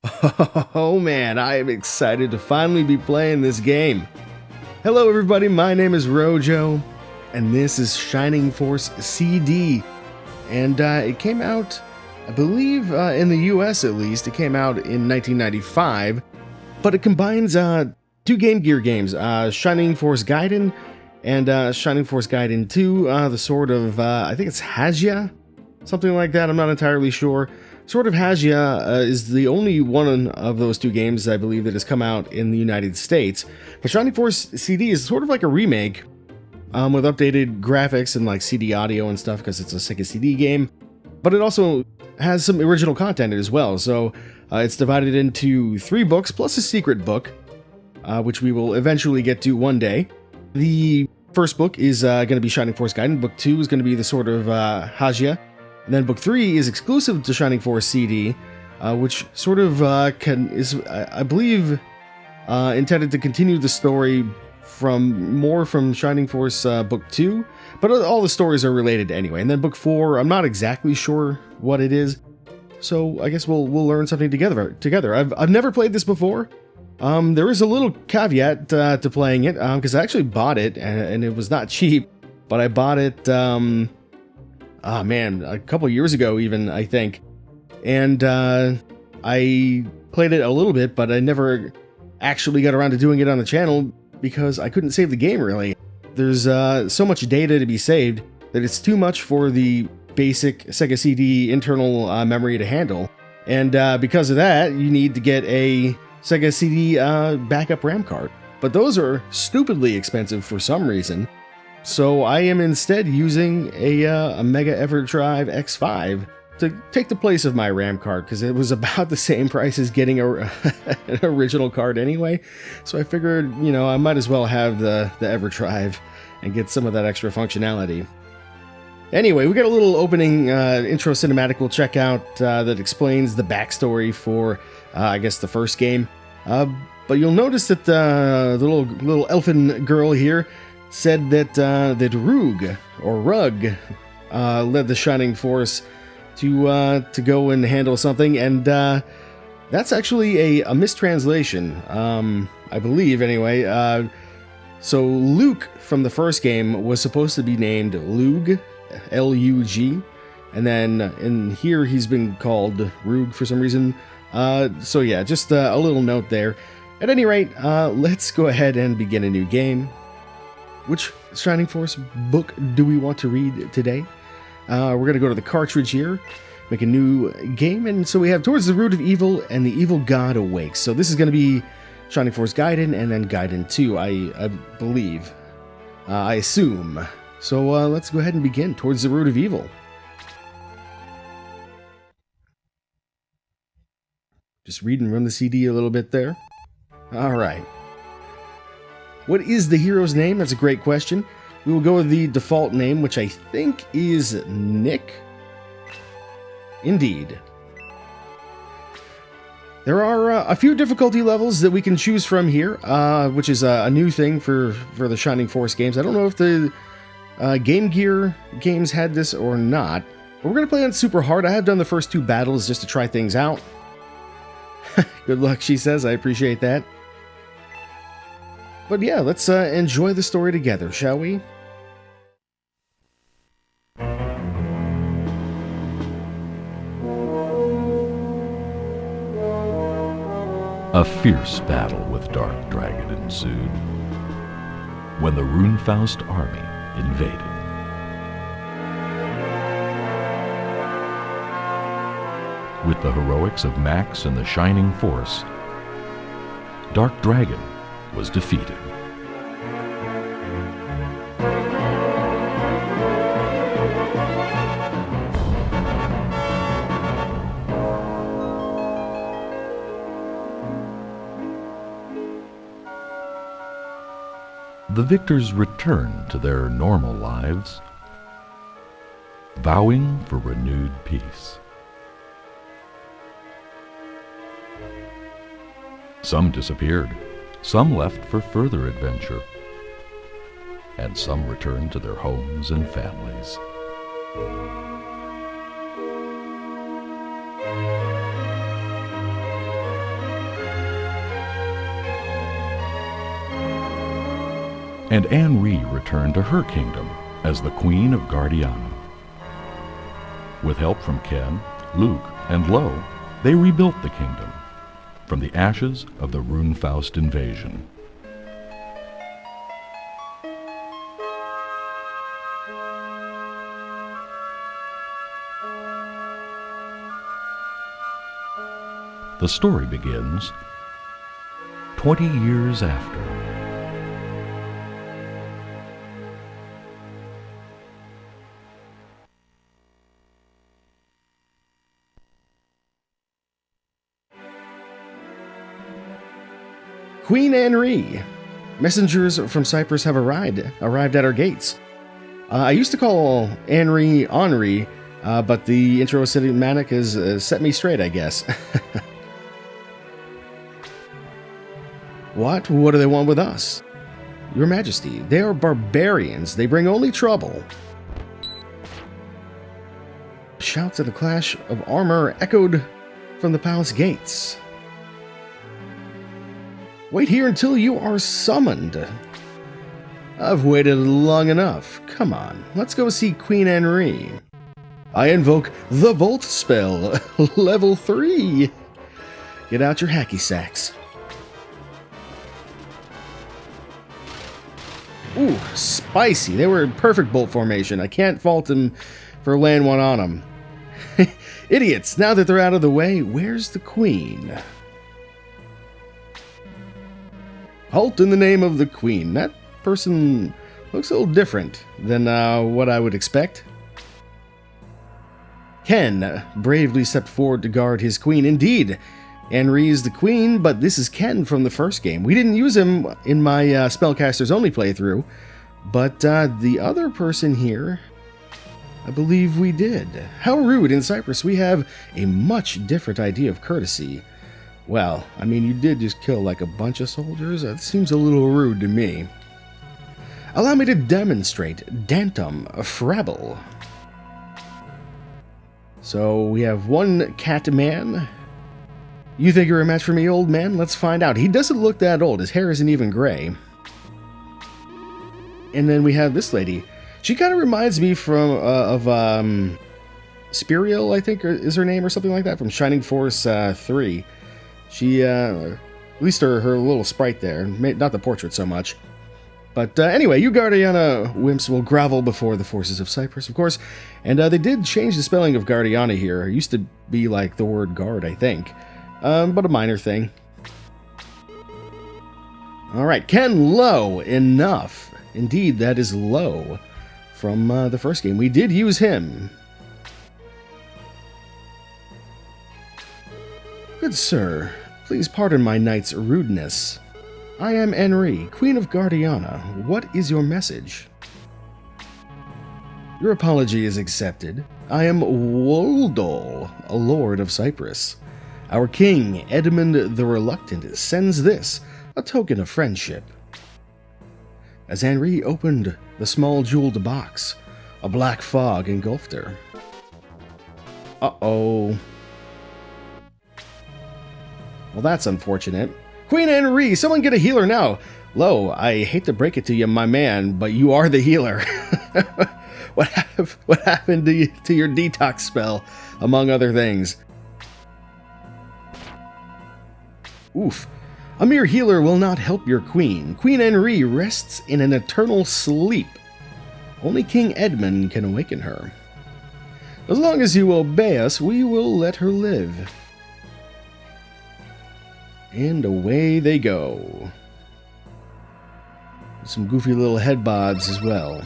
Oh man, I am excited to finally be playing this game. Hello everybody, my name is Rojo, and this is Shining Force CD. And it came out, I believe, in the US at least, it came out in 1995, but it combines two Game Gear games, Shining Force Gaiden and Shining Force Gaiden II, the sort of, I think it's Hajya, something like that, I'm not entirely sure. Sort of Hajya is the only one of those two games, I believe, that has come out in the United States. But Shining Force CD is sort of like a remake with updated graphics and like CD audio and stuff because it's a Sega CD game. But it also has some original content as well. So it's divided into 3 books plus a secret book, which we will eventually get to one day. The first book is going to be Shining Force Gaiden. Book 2 is going to be the sort of Hajya. And then book 3 is exclusive to Shining Force CD, which sort of is, I believe, intended to continue the story from Shining Force book 2, but all the stories are related anyway. And then book 4, I'm not exactly sure what it is, so I guess we'll learn something together. I've never played this before. There is a little caveat to playing it, because I actually bought it, and it was not cheap, but I bought it. A couple years ago even, I think. And I played it a little bit, but I never actually got around to doing it on the channel because I couldn't save the game, really. There's so much data to be saved that it's too much for the basic Sega CD internal memory to handle. And because of that, you need to get a Sega CD backup RAM card. But those are stupidly expensive for some reason. So I am instead using a Mega EverDrive X5 to take the place of my RAM card because it was about the same price as getting an original card anyway. So I figured, I might as well have the EverDrive and get some of that extra functionality. Anyway, we got a little opening intro cinematic we'll check out that explains the backstory for, I guess, the first game. But you'll notice that the little elfin girl here said that Rug led the Shining Force to go and handle something, and that's actually a mistranslation, I believe, anyway. So Luke from the first game was supposed to be named Lug, L-U-G, and then in here he's been called Rug for some reason. So yeah, just a little note there. At any rate, let's go ahead and begin a new game. Which Shining Force book do we want to read today? We're going to go to the cartridge here, make a new game, and so we have Towards the Root of Evil and the Evil God Awakes. So this is going to be Shining Force Gaiden and then Gaiden II, I believe. I assume. So let's go ahead and begin. Towards the Root of Evil. Just read and run the CD a little bit there. Alright. What is the hero's name? That's a great question. We will go with the default name, which I think is Nick. Indeed. There are a few difficulty levels that we can choose from here, which is a new thing for the Shining Force games. I don't know if the Game Gear games had this or not, but we're going to play on super hard. I have done the first 2 battles just to try things out. Good luck, she says. I appreciate that. But yeah, let's enjoy the story together, shall we? A fierce battle with Dark Dragon ensued when the Runefaust army invaded. With the heroics of Max and the Shining Force, Dark Dragon was defeated. The victors returned to their normal lives, vowing for renewed peace. Some disappeared, some left for further adventure, and some returned to their homes and families. and Anri returned to her kingdom as the Queen of Guardiana. With help from Ken, Luke, and Lo, they rebuilt the kingdom from the ashes of the Runefaust invasion. The story begins 20 years after. Queen Anri. Messengers from Cyprus have arrived at our gates. I used to call Anri Henri, but the intro cinematic has set me straight, I guess. What? What do they want with us? Your Majesty, they are barbarians. They bring only trouble. Shouts of the clash of armor echoed from the palace gates. Wait here until you are summoned. I've waited long enough. Come on, let's go see Queen Anri. I invoke the Bolt spell, level 3. Get out your hacky sacks. Ooh, spicy. They were in perfect bolt formation. I can't fault him for laying one on them. Idiots, now that they're out of the way, where's the queen? Halt in the name of the queen. That person looks a little different than what I would expect. Ken bravely stepped forward to guard his queen. Indeed, Anri is the queen, but this is Ken from the first game. We didn't use him in my Spellcasters Only playthrough, but the other person here, I believe we did. How rude. In Cyprus, we have a much different idea of courtesy. Well, I mean, you did just kill like a bunch of soldiers. That seems a little rude to me. Allow me to demonstrate Dantum Frabble. So we have one cat man. You think you're a match for me, old man? Let's find out. He doesn't look that old. His hair isn't even gray. And then we have this lady. She kind of reminds me of Spiriel, I think is her name, or something like that, from Shining Force 3. She, at least her little sprite there, not the portrait so much. But anyway, you Guardiana wimps will grovel before the forces of Cyprus, of course. And they did change the spelling of Guardiana here. It used to be like the word guard, I think. But a minor thing. Alright, Ken Lo, enough. Indeed, that is Lo from the first game. We did use him. Good sir, please pardon my knight's rudeness. I am Anri, Queen of Guardiana. What is your message? Your apology is accepted. I am Woldol, a lord of Cyprus. Our king, Edmund the Reluctant, sends this, a token of friendship. As Anri opened the small jeweled box, a black fog engulfed her. Uh-oh. Well, that's unfortunate. Queen Anri, someone get a healer now. Lo, I hate to break it to you, my man, but you are the healer. What happened to your detox spell, among other things? Oof. A mere healer will not help your queen. Queen Anri rests in an eternal sleep. Only King Edmund can awaken her. As long as you obey us, we will let her live. And away they go. Some goofy little head bods as well.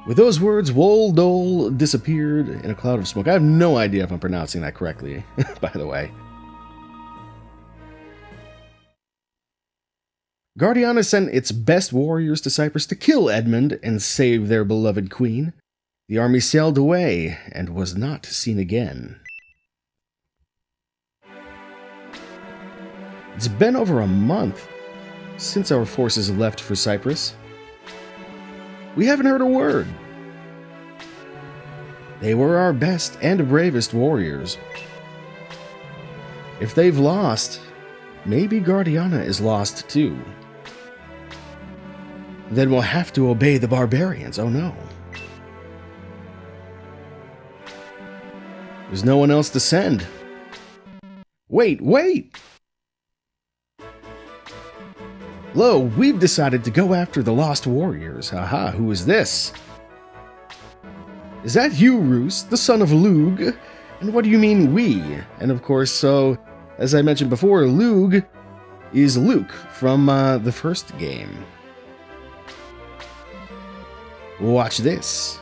With those words, Woldol disappeared in a cloud of smoke. I have no idea if I'm pronouncing that correctly, by the way. Guardiana sent its best warriors to Cyprus to kill Edmund and save their beloved queen. The army sailed away and was not seen again. It's been over a month since our forces left for Cyprus. We haven't heard a word. They were our best and bravest warriors. If they've lost, maybe Guardiana is lost too. Then we'll have to obey the barbarians. Oh no. There's no one else to send. Wait! Lo, we've decided to go after the Lost Warriors. Aha, who is this? Is that you, Roos, the son of Lug? And what do you mean, we? And of course, so, as I mentioned before, Lug is Luke from the first game. Watch this.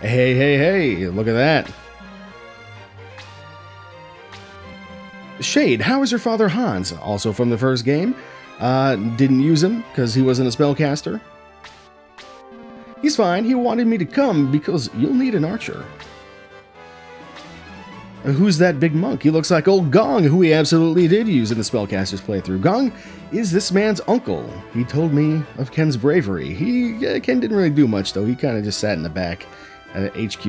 Hey, look at that. Shade, how is your father Hans? Also from the first game. Didn't use him because he wasn't a spellcaster. He's fine. He wanted me to come because you'll need an archer. Who's that big monk? He looks like old Gong, who he absolutely did use in the spellcaster's playthrough. Gong is this man's uncle. He told me of Ken's bravery. Ken didn't really do much, though. He kind of just sat in the back at HQ.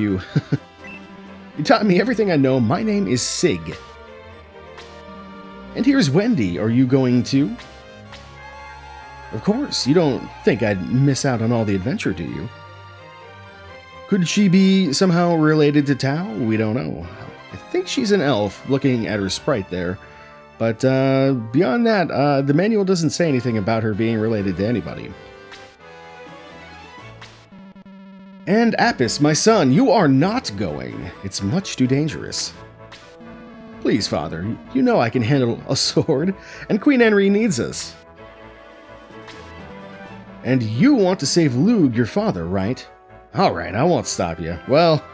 He taught me everything I know. My name is Sig. And here's Wendy. Are you going too? Of course. You don't think I'd miss out on all the adventure, do you? Could she be somehow related to Tao? We don't know. I think she's an elf, looking at her sprite there. But beyond that, the manual doesn't say anything about her being related to anybody. And Apis, my son, you are not going. It's much too dangerous. Please, father, you know I can handle a sword, and Queen Henry needs us. And you want to save Lug, your father, right? Alright, I won't stop you. Well,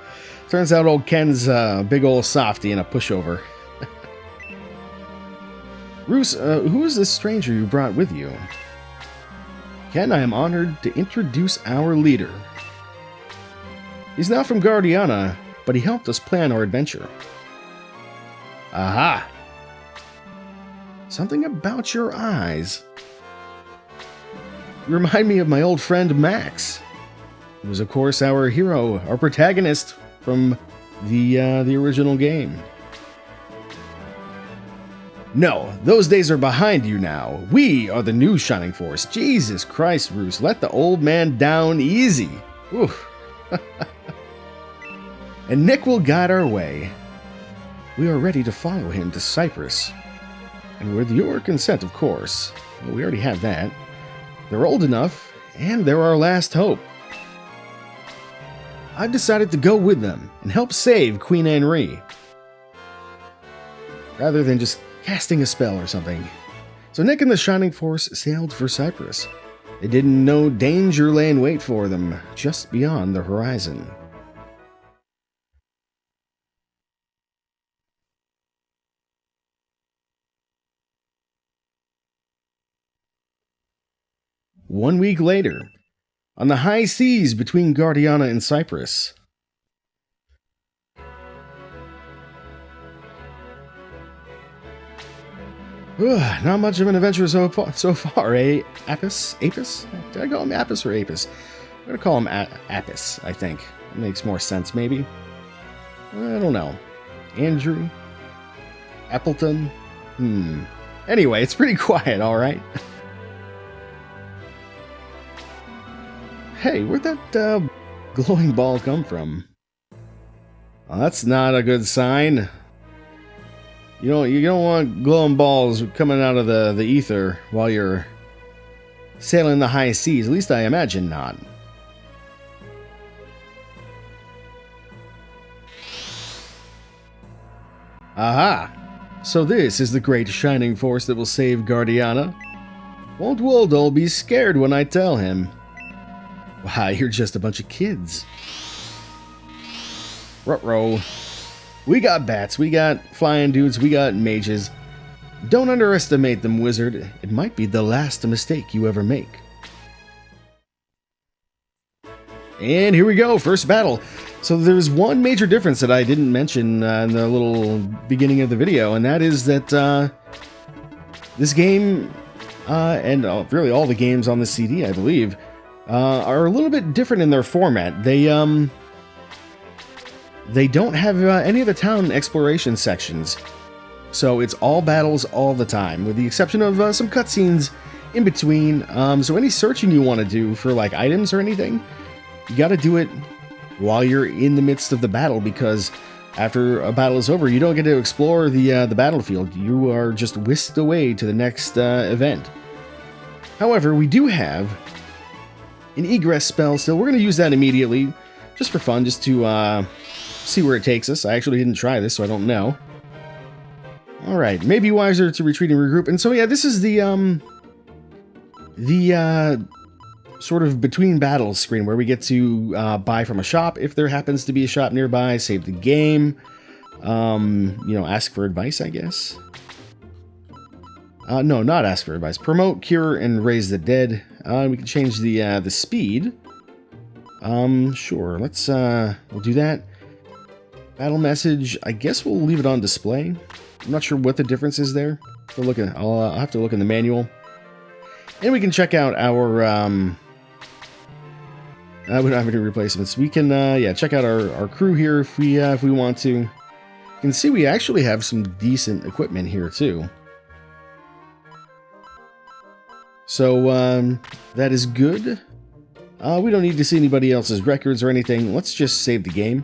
turns out old Ken's a big old softy and a pushover. Roos, who is this stranger you brought with you? Ken, I am honored to introduce our leader. He's not from Guardiana, but he helped us plan our adventure. Aha! Something about your eyes. You remind me of my old friend Max. He was, of course, our hero, our protagonist from the original game. No, those days are behind you now. We are the new Shining Force. Jesus Christ, Roos, let the old man down easy. Oof. And Nick will guide our way. We are ready to follow him to Cyprus. And with your consent, of course. Well, we already have that. They're old enough, and they're our last hope. I've decided to go with them and help save Queen Henry, rather than just casting a spell or something. So Nick and the Shining Force sailed for Cyprus. They didn't know danger lay in wait for them just beyond the horizon. One week later, on the high seas between Guardiana and Cyprus. Not much of an adventure so far, eh? Apis? Did I call him Apis or Apis? I'm going to call him Apis, I think. It makes more sense, maybe. I don't know. Andrew? Appleton? Anyway, it's pretty quiet, alright? Hey, where'd that glowing ball come from? Well, that's not a good sign. You don't want glowing balls coming out of the ether while you're sailing the high seas. At least I imagine not. Aha! So this is the great Shining Force that will save Guardiana. Won't Woldol be scared when I tell him? Wow, you're just a bunch of kids. Ruh-roh. We got bats, we got flying dudes, we got mages. Don't underestimate them, wizard. It might be the last mistake you ever make. And here we go, first battle. So there's one major difference that I didn't mention in the little beginning of the video, and that is that this game, and really all the games on the CD, I believe, are a little bit different in their format. They don't have any of the town exploration sections. So it's all battles all the time, with the exception of some cutscenes in between. So any searching you want to do for like items or anything, you got to do it while you're in the midst of the battle, because after a battle is over, you don't get to explore the battlefield. You are just whisked away to the next event. However, we do have an egress spell still. We're going to use that immediately, just for fun, just to see where it takes us. I actually didn't try this, so I don't know. Alright, maybe wiser to retreat and regroup. And so yeah, this is the sort of between battles screen where we get to buy from a shop if there happens to be a shop nearby, save the game, you know, ask for advice, I guess. No, not ask for advice. Promote, cure, and raise the dead. We can change the speed. Sure, let's we'll do that. Battle message, I guess we'll leave it on display. I'm not sure what the difference is there. I'll have to look in the manual. And we can check out our we don't have any replacements. We can yeah, check out our crew here if we want to. You can see we actually have some decent equipment here too. So that is good. We don't need to see anybody else's records or anything. Let's just save the game.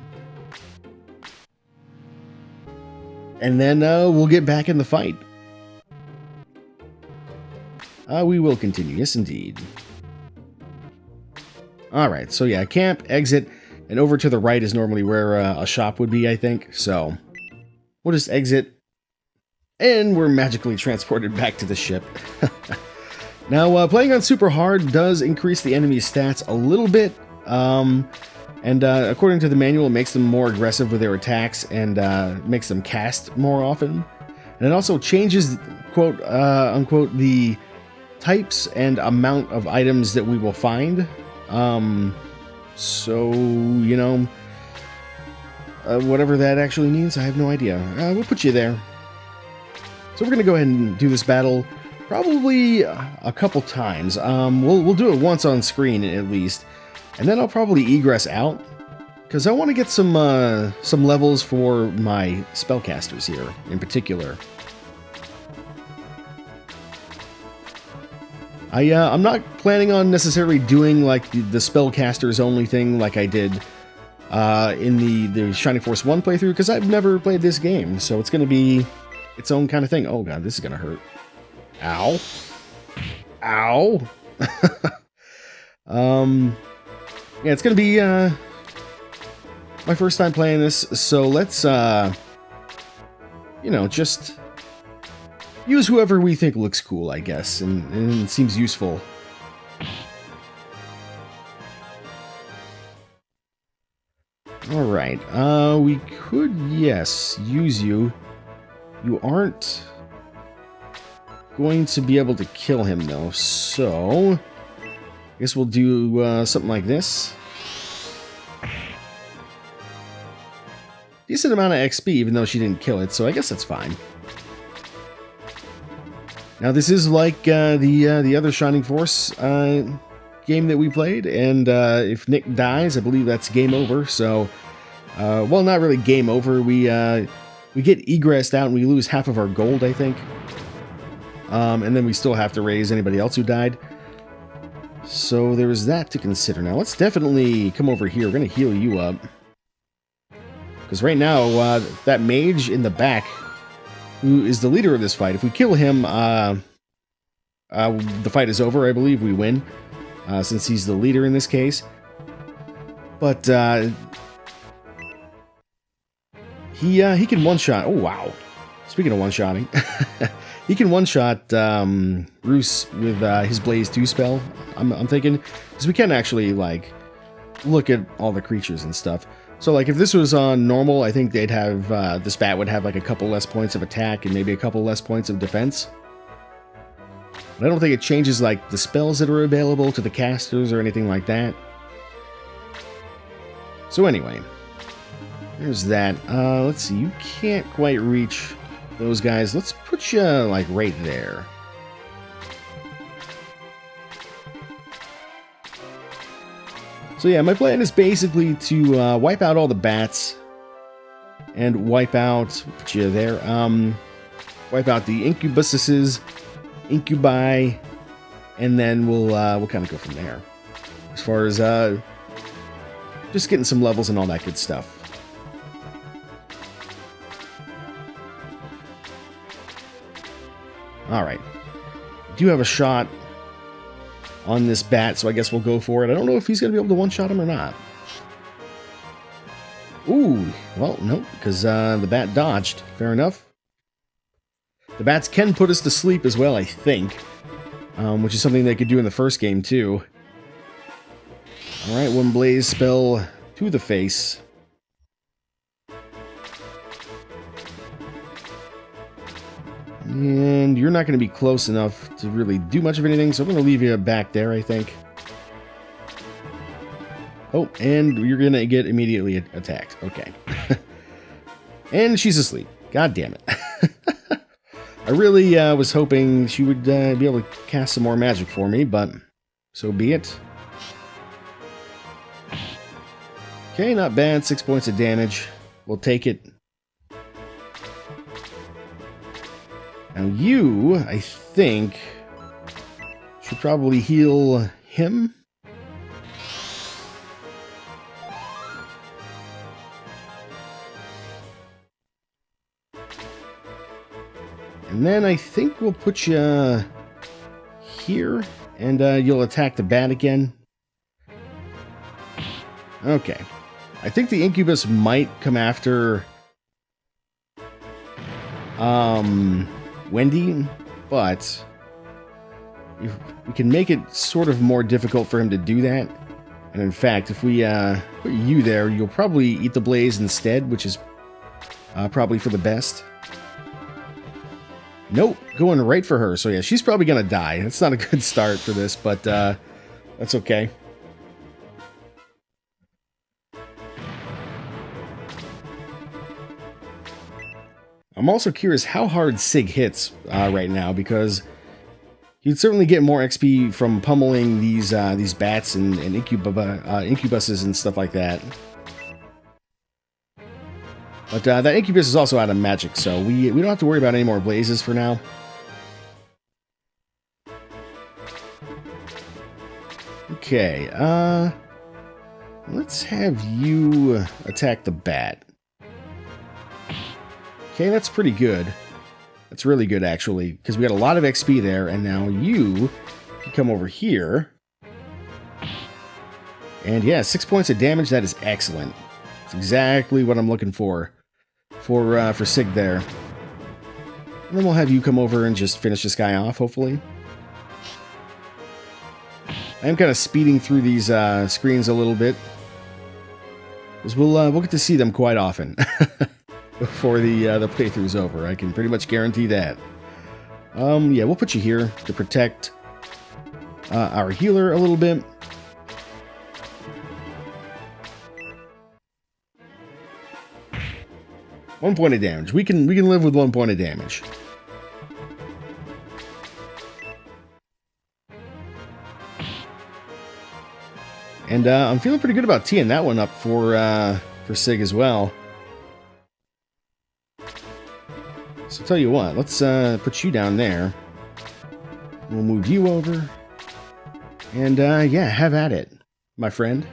And then we'll get back in the fight. We will continue. Yes, indeed. Alright, so yeah, camp, exit, and over to the right is normally where a shop would be, I think. So we'll just exit, and we're magically transported back to the ship. Now, playing on super hard does increase the enemy's stats a little bit. And according to the manual, it makes them more aggressive with their attacks and makes them cast more often. And it also changes, quote, unquote, the types and amount of items that we will find. So, you know, whatever that actually means, I have no idea. We'll put you there. So we're going to go ahead and do this battle probably a couple times. We'll do it once on screen at least. And then I'll probably egress out, because I want to get some levels for my spellcasters here, in particular. I'm not planning on necessarily doing like the spellcasters only thing like I did in the Shining Force 1 playthrough, because I've never played this game, so it's going to be its own kind of thing. Oh god, this is going to hurt. Ow. Ow. Yeah, it's going to be my first time playing this, so let's, you know, just use whoever we think looks cool, I guess, and seems useful. Alright, we could, yes, use you. You aren't going to be able to kill him, though, so I guess we'll do something like this. Decent amount of XP, even though she didn't kill it, so I guess that's fine. Now, this is like the other Shining Force game that we played, and if Nick dies, I believe that's game over. So, well, not really game over. We get egressed out and we lose half of our gold, I think. And then we still have to raise anybody else who died. So there's that to consider. Now, let's definitely come over here. We're going to heal you up. Because right now, that mage in the back, who is the leader of this fight, if we kill him, the fight is over. I believe we win, since he's the leader in this case. But he can one-shot. Oh, wow. Speaking of one-shotting, he can one-shot Roos with his Blaze 2 spell, I'm thinking. Because we can actually, like, look at all the creatures and stuff. So, like, if this was on normal, I think they'd have, this bat would have, like, a couple less points of attack and maybe a couple less points of defense. But I don't think it changes, like, the spells that are available to the casters or anything like that. So anyway, there's that. Let's see, you can't quite reach those guys. Let's put you, like, right there. So yeah, my plan is basically to wipe out all the bats and wipe out, put you there, wipe out the incubuses, incubi, and then we'll kind of go from there. As far as just getting some levels and all that good stuff. Alright. Do have a shot on this bat, so I guess we'll go for it. I don't know if he's going to be able to one-shot him or not. Ooh, well, nope, because the bat dodged. Fair enough. The bats can put us to sleep as well, I think. Which is something they could do in the first game, too. Alright, one blaze spell to the face. And you're not going to be close enough to really do much of anything, so I'm going to leave you back there, I think. Oh, and you're going to get immediately attacked. Okay. And she's asleep. God damn it. I really was hoping she would be able to cast some more magic for me, but so be it. Okay, not bad. 6 points of damage. We'll take it. Now you, I think, should probably heal him. And then I think we'll put you here, and you'll attack the bat again. Okay. I think the incubus might come after Wendy, but we can make it sort of more difficult for him to do that. And in fact, if we put you there, you'll probably eat the blaze instead, which is probably for the best. Nope, going right for her. So yeah, she's probably going to die. That's not a good start for this, but that's okay. I'm also curious how hard Sig hits right now, because you'd certainly get more XP from pummeling these bats and incubuses and stuff like that. But that incubus is also out of magic, so we don't have to worry about any more blazes for now. Okay, let's have you attack the bat. Okay, that's pretty good. That's really good, actually, because we got a lot of XP there, and now you can come over here. And yeah, 6 points of damage. That is excellent. That's exactly what I'm looking for Sig there. And then we'll have you come over and just finish this guy off, hopefully. I am kind of speeding through these screens a little bit, because we'll get to see them quite often before the playthrough's over. I can pretty much guarantee that. Yeah, we'll put you here to protect our healer a little bit. One point of damage. We can live with 1 point of damage. And I'm feeling pretty good about teeing that one up for Sig as well. So tell you what, let's put you down there. We'll move you over. And yeah, have at it, my friend.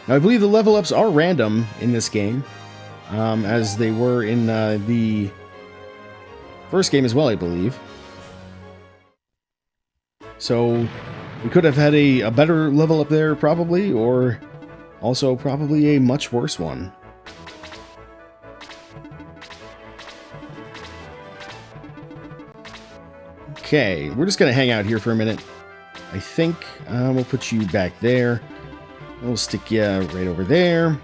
Now I believe the level ups are random in this game. As they were in the first game as well, I believe. So we could have had a better level up there, probably, or also probably a much worse one. Okay, we're just going to hang out here for a minute. I think we'll put you back there. We'll stick you right over there.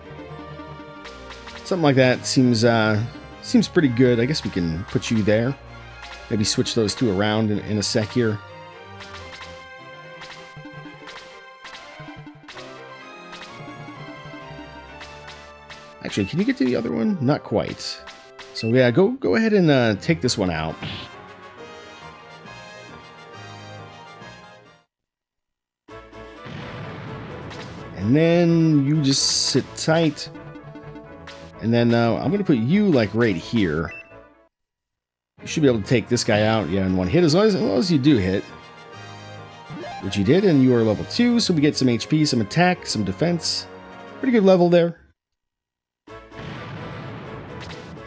Something like that seems pretty good. I guess we can put you there. Maybe switch those two around in a sec here. Actually, can you get to the other one? Not quite. So yeah, go ahead and take this one out. And then you just sit tight. And then I'm going to put you like right here. You should be able to take this guy out, yeah, in one hit, as long as you do hit. Which you did, and you are level 2, so we get some HP, some attack, some defense. Pretty good level there.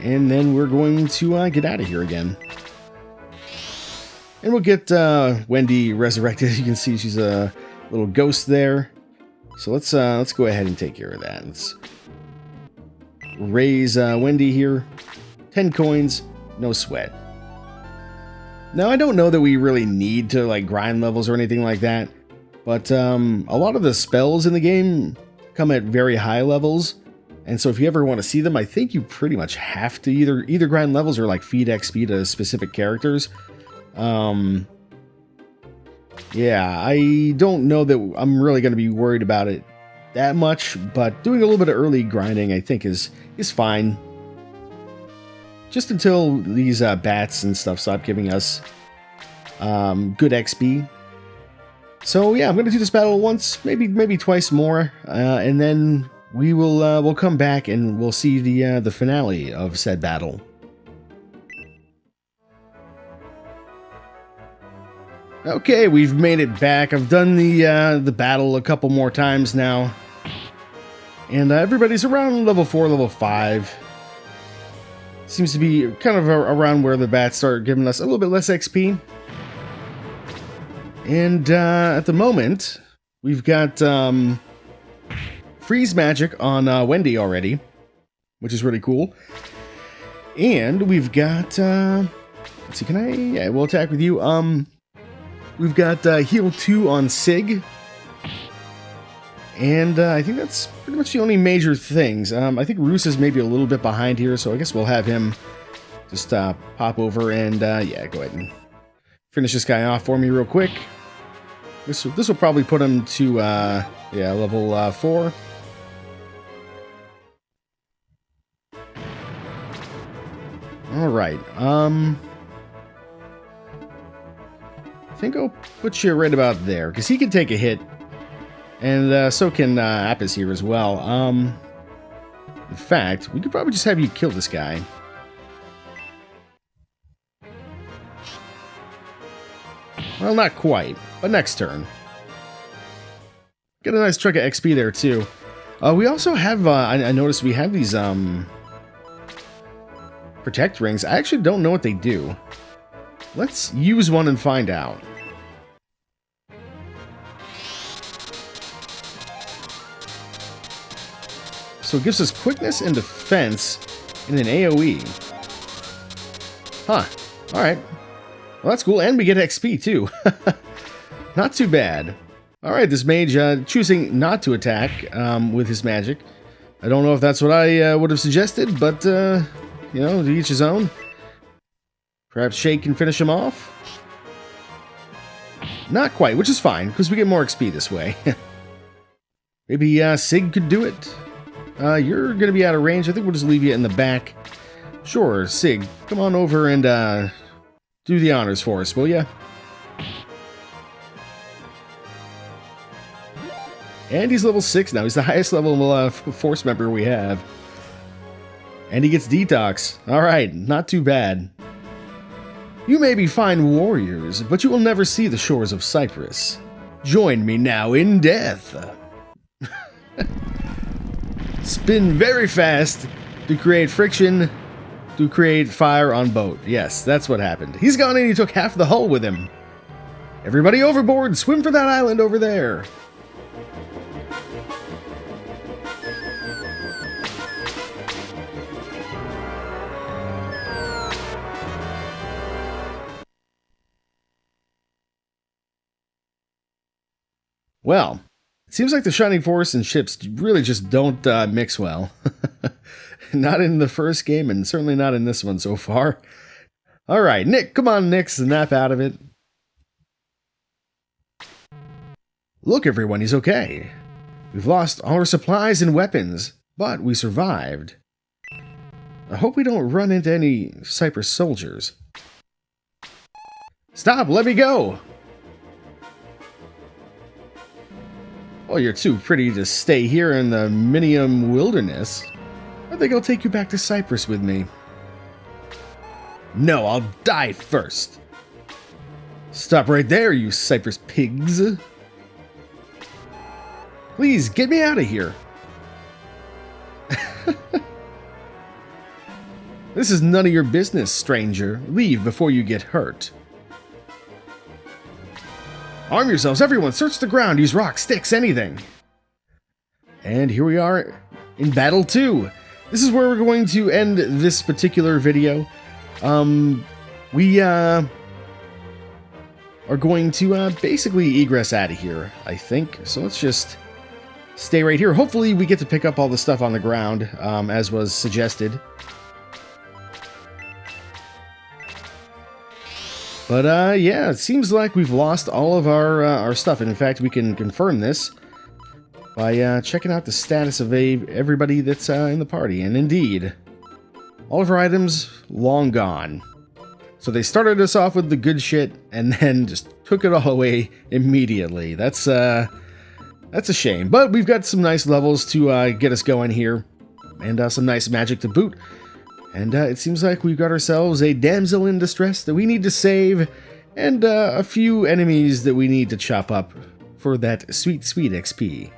And then we're going to get out of here again. And we'll get Wendy resurrected. You can see she's a little ghost there. So let's go ahead and take care of that. Let's raise Wendy here. 10 coins, no sweat. Now, I don't know that we really need to like grind levels or anything like that, but a lot of the spells in the game come at very high levels, and so if you ever want to see them, I think you pretty much have to either grind levels or like feed XP to specific characters. Yeah, I don't know that I'm really going to be worried about it that much, but doing a little bit of early grinding I think is fine. Just until these bats and stuff stop giving us good XP. So yeah, I'm going to do this battle once, maybe twice more, and then we'll come back and we'll see the finale of said battle. Okay, we've made it back. I've done the battle a couple more times now. And everybody's around level 4, level 5. Seems to be kind of around where the bats start giving us a little bit less XP. And at the moment, we've got freeze magic on Wendy already, which is really cool. And we've got... let's see, can I... Yeah, we'll attack with you. We've got heal 2 on Sig. And I think that's pretty much the only major things. I think Roos is maybe a little bit behind here, so I guess we'll have him just pop over and, yeah, go ahead and finish this guy off for me real quick. This will probably put him to, yeah, level 4. Alright, I think I'll put you right about there, because he can take a hit. And so can Apis here as well. In fact, we could probably just have you kill this guy. Well, not quite, but next turn. Get a nice chunk of XP there, too. We also have, I noticed we have these, protect rings. I actually don't know what they do. Let's use one and find out. So it gives us quickness and defense in an AoE. Huh. Alright. Well, that's cool. And we get XP, too. Not too bad. Alright, this mage choosing not to attack with his magic. I don't know if that's what I would have suggested, but, you know, to each his own. Perhaps Shake can finish him off? Not quite, which is fine, because we get more XP this way. Maybe Sig could do it? You're going to be out of range. I think we'll just leave you in the back. Sure, Sig, come on over and do the honors for us, will ya? And he's level 6 now. He's the highest level Force member we have. And he gets Detox. Alright, not too bad. You may be fine warriors, but you will never see the shores of Cyprus. Join me now in death. Spin very fast to create friction, to create fire on boat. Yes, that's what happened. He's gone and he took half the hull with him. Everybody overboard, swim for that island over there. Well, it seems like the Shining Force and ships really just don't mix well. Not in the first game, and certainly not in this one so far. Alright, Nick, come on, Nick, snap out of it. Look, everyone, he's okay. We've lost all our supplies and weapons, but we survived. I hope we don't run into any Cyprus soldiers. Stop, let me go! Well, you're too pretty to stay here in the Minium wilderness. I think I'll take you back to Cyprus with me. No, I'll die first. Stop right there, you Cypress pigs. Please, get me out of here. This is none of your business, stranger. Leave before you get hurt. Arm yourselves, everyone. Search the ground. Use rocks, sticks, anything. And here we are in Battle 2. This is where we're going to end this particular video. We are going to basically egress out of here, I think. So let's just stay right here. Hopefully we get to pick up all the stuff on the ground, as was suggested. But yeah, it seems like we've lost all of our stuff. And in fact, we can confirm this by checking out the status of everybody that's in the party. And indeed, all of our items long gone. So they started us off with the good shit and then just took it all away immediately. That's a shame. But we've got some nice levels to get us going here, and some nice magic to boot. And it seems like we've got ourselves a damsel in distress that we need to save, and a few enemies that we need to chop up for that sweet, sweet XP.